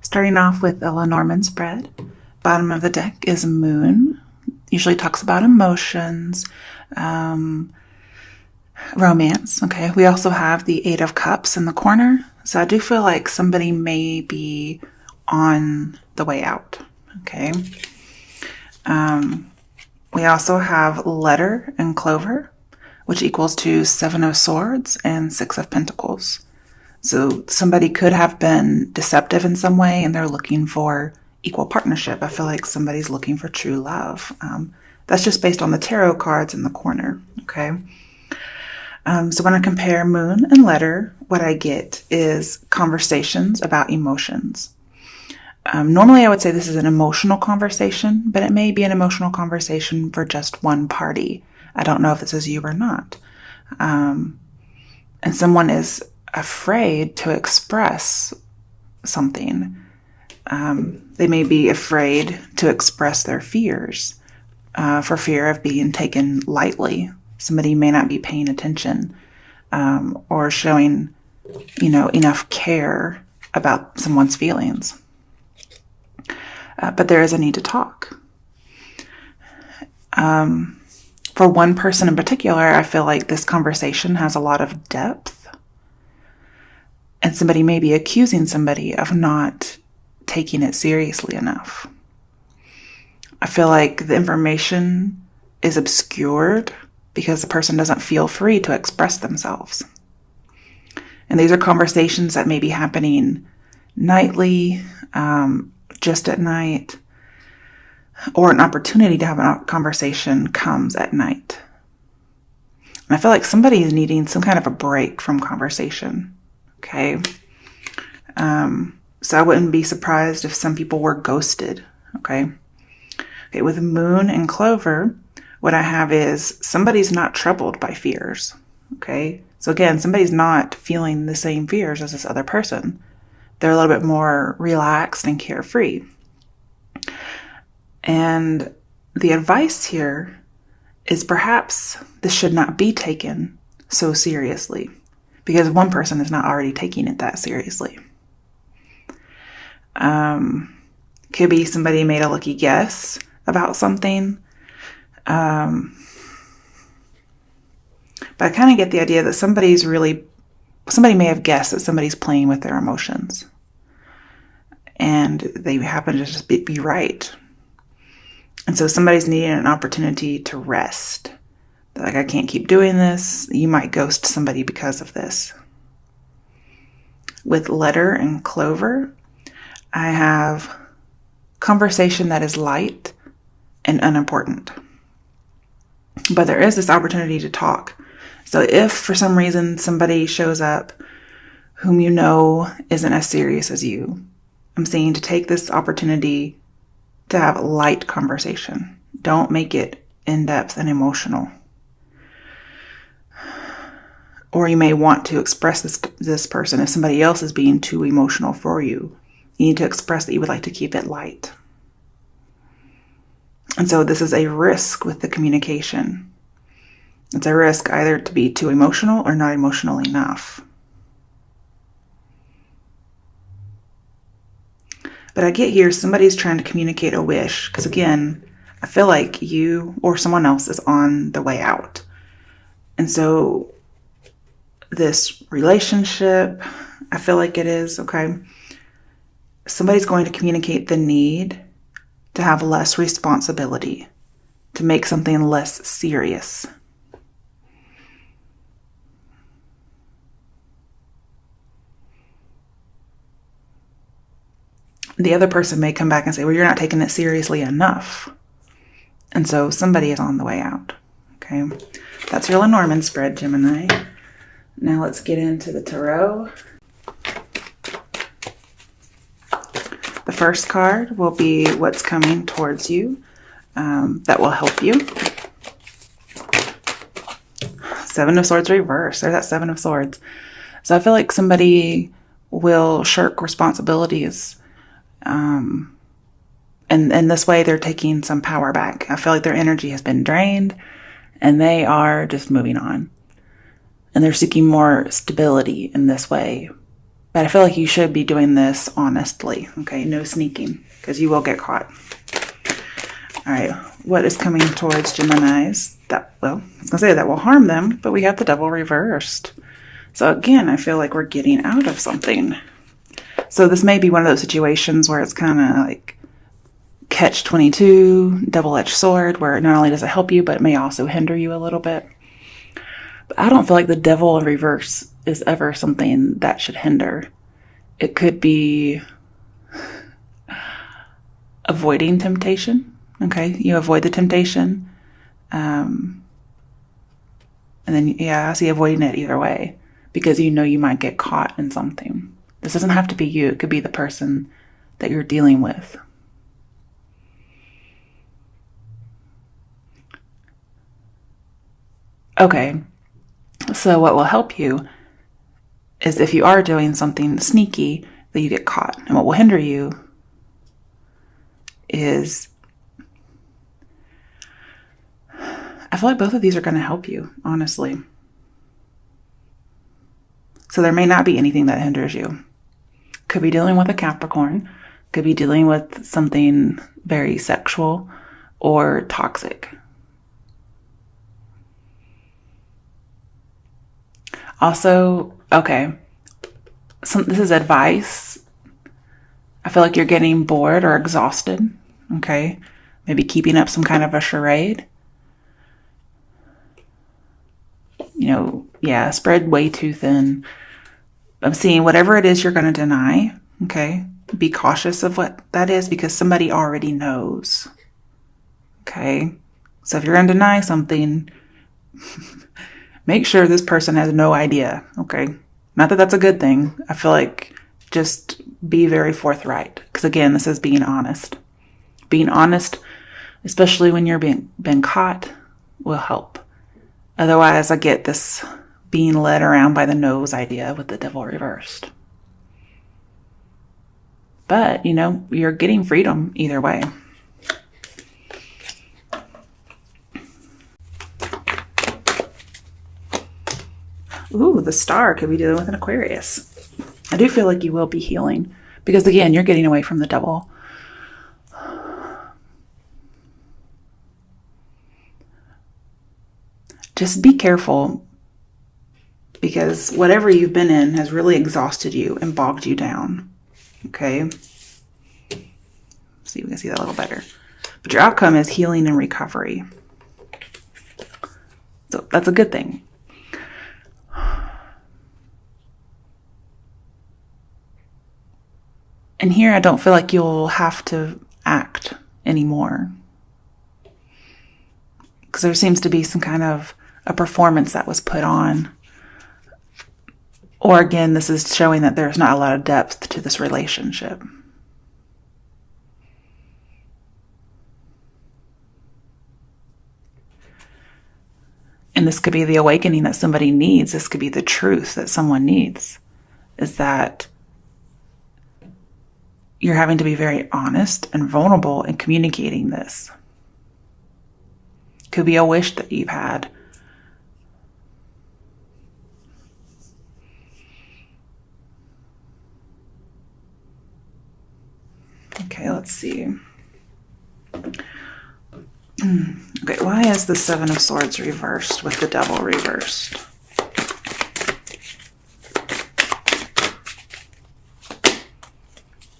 Starting off with a Lenormand spread. Bottom of the deck is Moon. Usually talks about emotions, romance. Okay, we also have the Eight of Cups in the corner. So I do feel like somebody may be on the way out. Okay. We also have Letter and Clover, which equals to Seven of Swords and Six of Pentacles. So somebody could have been deceptive in some way and they're looking for equal partnership. I feel like somebody's looking for true love. That's just based on the tarot cards in the corner. Okay. So when I compare Moon and Letter, what I get is conversations about emotions. Normally I would say this is an emotional conversation, but it may be an emotional conversation for just one party. I don't know if this is you or not. And someone is afraid to express something. They may be afraid to express their fears for fear of being taken lightly. Somebody may not be paying attention or showing, enough care about someone's feelings. But there is a need to talk. For one person in particular, I feel like this conversation has a lot of depth. And somebody may be accusing somebody of not taking it seriously enough. I feel like the information is obscured because the person doesn't feel free to express themselves. And these are conversations that may be happening nightly, just at night, or an opportunity to have a conversation comes at night. And I feel like somebody is needing some kind of a break from conversation. Okay. So I wouldn't be surprised if some people were ghosted. Okay. Okay. With Moon and Clover, what I have is somebody's not troubled by fears. Okay. So again, somebody's not feeling the same fears as this other person. They're a little bit more relaxed and carefree. And the advice here is perhaps this should not be taken so seriously because one person is not already taking it that seriously. Could be somebody made a lucky guess about something. But I kind of get the idea that somebody may have guessed that somebody's playing with their emotions. And they happen to just be right. And so somebody's needing an opportunity to rest. They're like, I can't keep doing this. You might ghost somebody because of this. With Letter and Clover, I have conversation that is light and unimportant. But there is this opportunity to talk. So if for some reason somebody shows up whom you know isn't as serious as you, I'm saying to take this opportunity to have light conversation. Don't make it in-depth and emotional. Or you may want to express this person if somebody else is being too emotional for you. You need to express that you would like to keep it light. And so this is a risk with the communication. It's a risk either to be too emotional or not emotional enough. But I get here, somebody's trying to communicate a wish. Because again, I feel like you or someone else is on the way out. And so this relationship, I feel like it is, okay? Somebody's going to communicate the need to have less responsibility, to make something less serious. The other person may come back and say, well, you're not taking it seriously enough. And so somebody is on the way out. Okay. That's your Lenormand spread, Gemini. Now let's get into the tarot. The first card will be what's coming towards you that will help you. Seven of Swords reverse. There's that Seven of Swords. So I feel like somebody will shirk responsibilities. And this way they're taking some power back. I feel like their energy has been drained and they are just moving on. And they're seeking more stability in this way But I feel like you should be doing this honestly, okay? No sneaking, because you will get caught. All right, what is coming towards Geminis? That, well, I was going to say that will harm them, but we have the Devil reversed. So again, I feel like we're getting out of something. So this may be one of those situations where it's kind of like catch-22, double-edged sword, where not only does it help you, but it may also hinder you a little bit. But I don't feel like the Devil in reverse is ever something that should hinder. It could be avoiding temptation. Okay, you avoid the temptation. And then, yeah, I see avoiding it either way, because you know you might get caught in something. This doesn't have to be you. It could be the person that you're dealing with. Okay, so what will help you is if you are doing something sneaky, that you get caught. And what will hinder you is, I feel like both of these are going to help you, honestly. So there may not be anything that hinders you. Could be dealing with a Capricorn, could be dealing with something very sexual or toxic. Also, okay, this is advice. I feel like you're getting bored or exhausted, okay? Maybe keeping up some kind of a charade. You know, yeah, spread way too thin. I'm seeing whatever it is you're going to deny, okay? Be cautious of what that is, because somebody already knows, okay? So if you're going to deny something, make sure this person has no idea, okay? Not that that's a good thing. I feel like just be very forthright, because again, this is being honest. Being honest, especially when you're been caught, will help. Otherwise, I get this being led around by the nose idea with the Devil reversed. But, you know, you're getting freedom either way. Ooh, the Star could be dealing with an Aquarius. I do feel like you will be healing, because again, you're getting away from the Devil. Just be careful, because whatever you've been in has really exhausted you and bogged you down. Okay? See, we can see that a little better. But your outcome is healing and recovery. So that's a good thing. And here, I don't feel like you'll have to act anymore, because there seems to be some kind of a performance that was put on. Or again, this is showing that there's not a lot of depth to this relationship. And this could be the awakening that somebody needs. This could be the truth that someone needs, is that you're having to be very honest and vulnerable in communicating this. Could be a wish that you've had. Okay, let's see. Okay, why is the Seven of Swords reversed with the Devil reversed?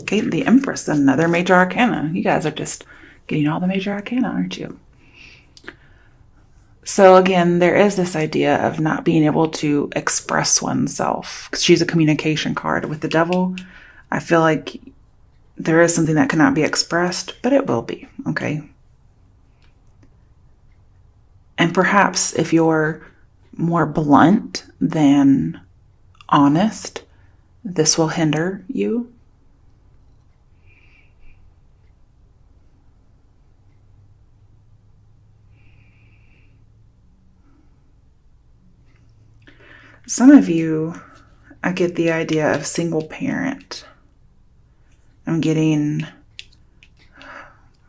Okay, the Empress, another major arcana. You guys are just getting all the major arcana, aren't you? So again, there is this idea of not being able to express oneself, because she's a communication card. With the Devil, I feel like there is something that cannot be expressed, but it will be, okay? And perhaps if you're more blunt than honest, this will hinder you. Some of you, I get the idea of single parent. I'm getting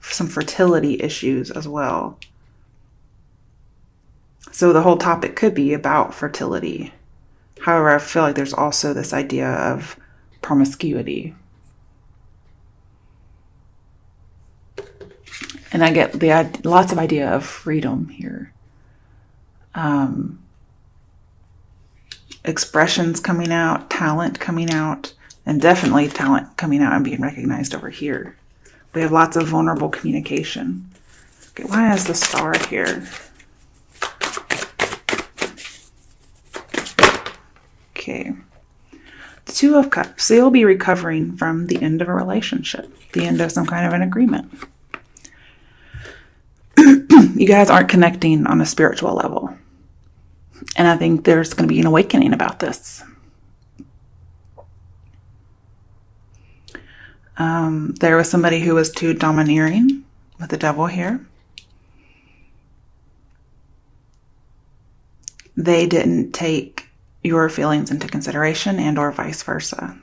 some fertility issues as well. So the whole topic could be about fertility. However, I feel like there's also this idea of promiscuity. And I get lots of idea of freedom here. Expressions coming out, talent coming out, and definitely talent coming out and being recognized over here. We have lots of vulnerable communication. Okay, why is the star here? Okay. Two of Cups. So you'll be recovering from the end of a relationship, the end of some kind of an agreement. You guys aren't connecting on a spiritual level. And I think there's going to be an awakening about this. There was somebody who was too domineering with the devil here. They didn't take your feelings into consideration, and or vice versa.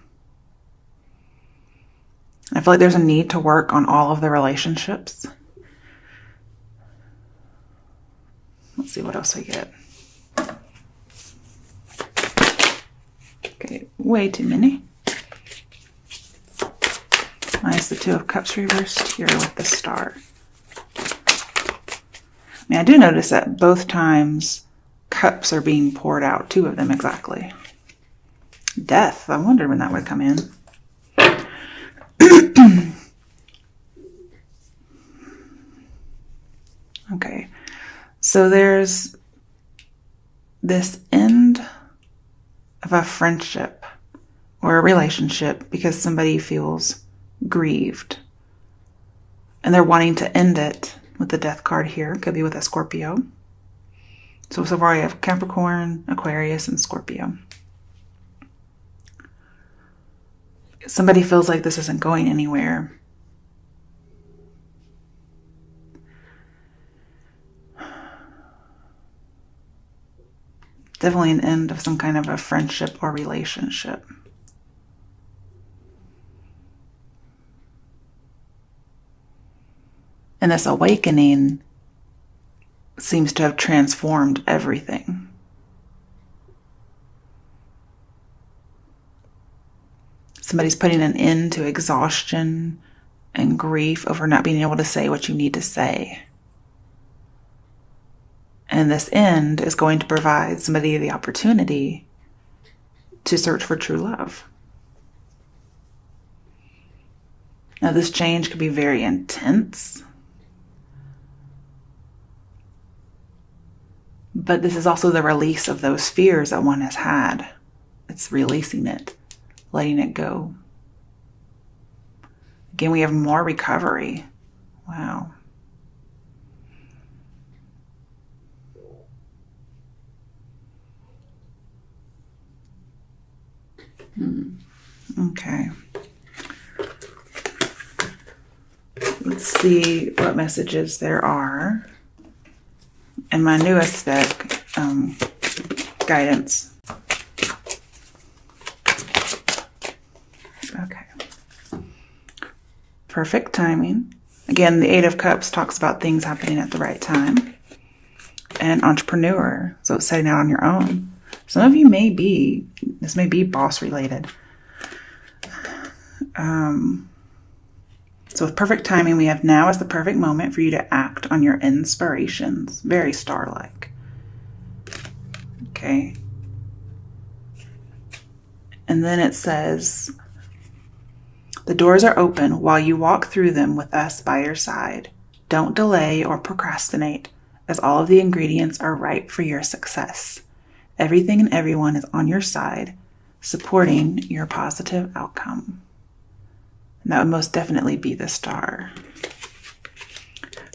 I feel like there's a need to work on all of the relationships. Let's see what else we get. Okay, way too many. Minus the Two of Cups reversed here with the star. I mean, I do notice that both times cups are being poured out. Two of them exactly. Death. I wondered when that would come in. Okay. So there's this end of a friendship or a relationship because somebody feels grieved. And they're wanting to end it with the Death card here. Could be with a Scorpio. So far I have Capricorn, Aquarius, and Scorpio. Somebody feels like this isn't going anywhere. Definitely an end of some kind of a friendship or relationship. And this awakening seems to have transformed everything. Somebody's putting an end to exhaustion and grief over not being able to say what you need to say. And this end is going to provide somebody the opportunity to search for true love. Now, this change could be very intense. But this is also the release of those fears that one has had. It's releasing it, letting it go. Again, we have more recovery. Wow. Okay. Let's see what messages there are. And my newest deck, guidance. Okay. Perfect timing. Again, the Eight of Cups talks about things happening at the right time. And entrepreneur, so it's setting out on your own. Some of you this may be boss related. So with perfect timing, we have now is the perfect moment for you to act on your inspirations. Very star-like. Okay. And then it says, the doors are open while you walk through them with us by your side. Don't delay or procrastinate, as all of the ingredients are ripe for your success. Everything and everyone is on your side, supporting your positive outcome. And that would most definitely be the star.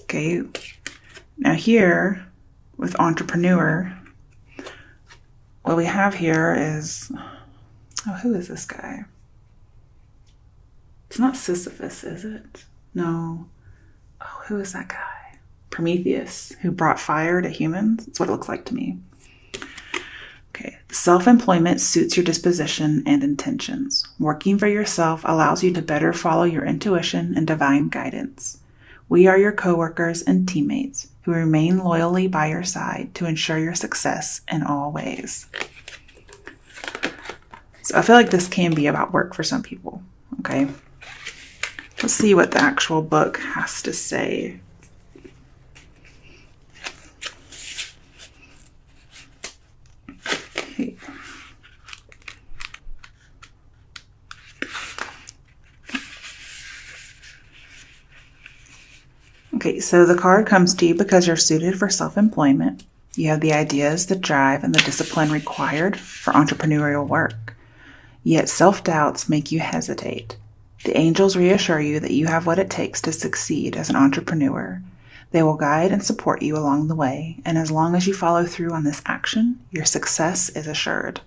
Okay. Now here, with entrepreneur, what we have here is, oh, who is this guy? It's not Sisyphus, is it? No. Oh, who is that guy? Prometheus, who brought fire to humans. That's what it looks like to me. Okay. Self-employment suits your disposition and intentions. Working for yourself allows you to better follow your intuition and divine guidance. We are your coworkers and teammates who remain loyally by your side to ensure your success in all ways. So I feel like this can be about work for some people. Okay. Let's see what the actual book has to say. Okay. Okay, so the card comes to you because you're suited for self-employment. You have the ideas, the drive, and the discipline required for entrepreneurial work. Yet self-doubts make you hesitate. The angels reassure you that you have what it takes to succeed as an entrepreneur. They will guide and support you along the way, and as long as you follow through on this action, your success is assured.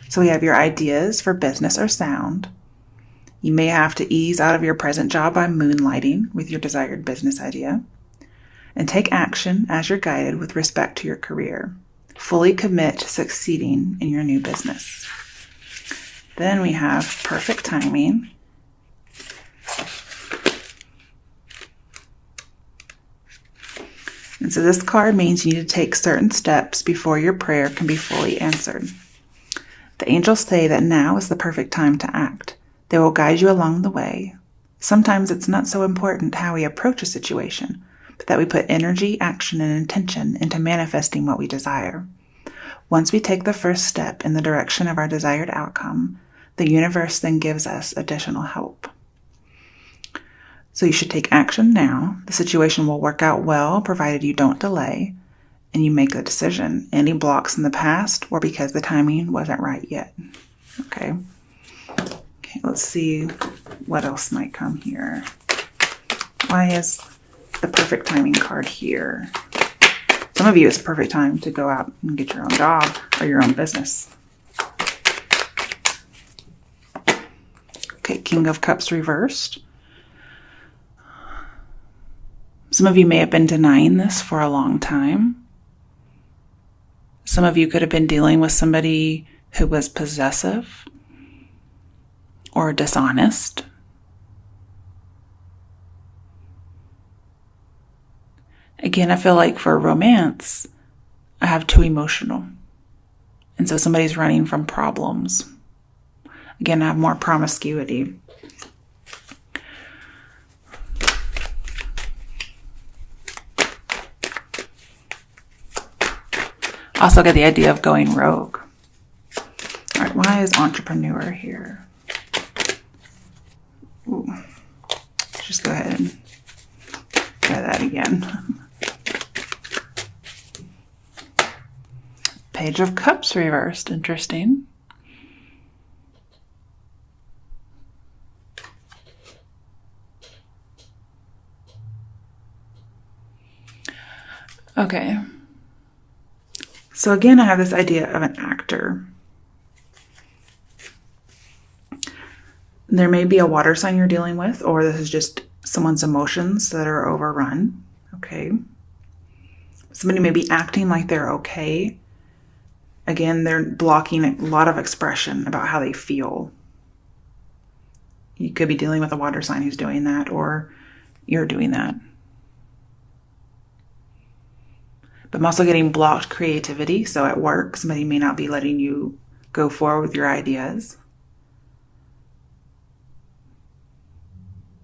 So we have your ideas for business or sound. You may have to ease out of your present job by moonlighting with your desired business idea, and take action as you're guided with respect to your career. Fully commit to succeeding in your new business. Then we have perfect timing. And so this card means you need to take certain steps before your prayer can be fully answered. The angels say that now is the perfect time to act. They will guide you along the way. Sometimes it's not so important how we approach a situation, but that we put energy, action, and intention into manifesting what we desire. Once we take the first step in the direction of our desired outcome, the universe then gives us additional help. So you should take action now. The situation will work out well, provided you don't delay, and you make the decision. Any blocks in the past were because the timing wasn't right yet. Okay. Okay, let's see what else might come here. Why is the perfect timing card here? Some of you, it's the perfect time to go out and get your own job or your own business. Okay, King of Cups reversed. Some of you may have been denying this for a long time. Some of you could have been dealing with somebody who was possessive or dishonest. Again, I feel like for romance, I have too emotional. And so somebody's running from problems. Again, I have more promiscuity. Also get the idea of going rogue. All right, why is entrepreneur here? Ooh. Let's just go ahead and try that again. Page of Cups reversed. Interesting. Okay. So again, I have this idea of an actor. There may be a water sign you're dealing with, or this is just someone's emotions that are overrun. Okay. Somebody may be acting like they're okay. Again, they're blocking a lot of expression about how they feel. You could be dealing with a water sign who's doing that, or you're doing that. But I'm also getting blocked creativity. So at work, somebody may not be letting you go forward with your ideas.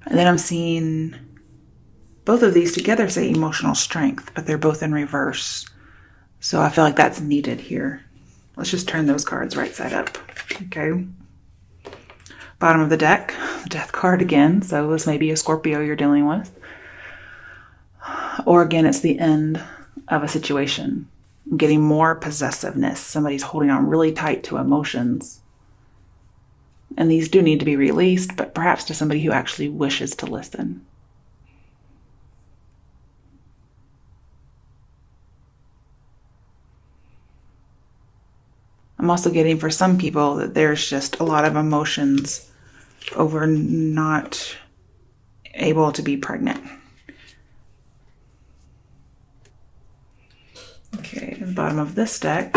And then I'm seeing both of these together say emotional strength, but they're both in reverse. So I feel like that's needed here. Let's just turn those cards right side up. Okay. Bottom of the deck, the death card again. So this may be a Scorpio you're dealing with. Or again, it's the end of a situation. I'm getting more possessiveness. Somebody's holding on really tight to emotions. And these do need to be released, but perhaps to somebody who actually wishes to listen. I'm also getting for some people that there's just a lot of emotions over not able to be pregnant. Okay, at the bottom of this deck,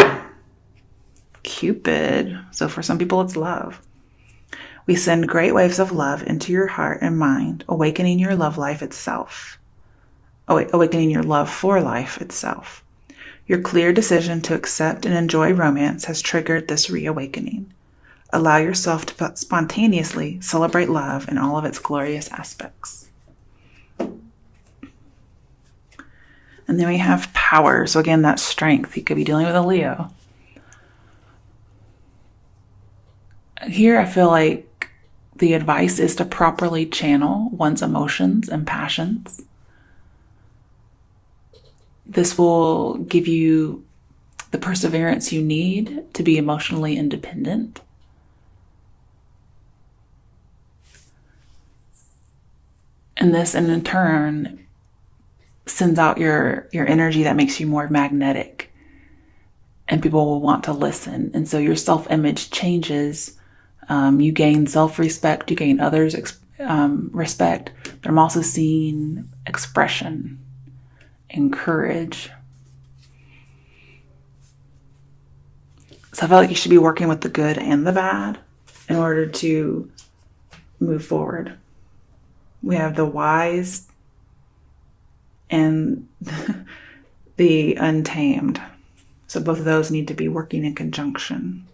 Cupid. So for some people, it's love. We send great waves of love into your heart and mind, awakening your love life itself. Awakening your love for life itself. Your clear decision to accept and enjoy romance has triggered this reawakening. Allow yourself to spontaneously celebrate love in all of its glorious aspects. And then we have power. So again, that's strength. You could be dealing with a Leo. Here I feel like the advice is to properly channel one's emotions and passions. This will give you the perseverance you need to be emotionally independent. And this, in turn, sends out your energy that makes you more magnetic. And people will want to listen. And so your self-image changes. You gain self-respect. You gain others' respect. But I'm also seeing expression and courage. So I feel like you should be working with the good and the bad in order to move forward. We have the wise and the untamed. So both of those need to be working in conjunction.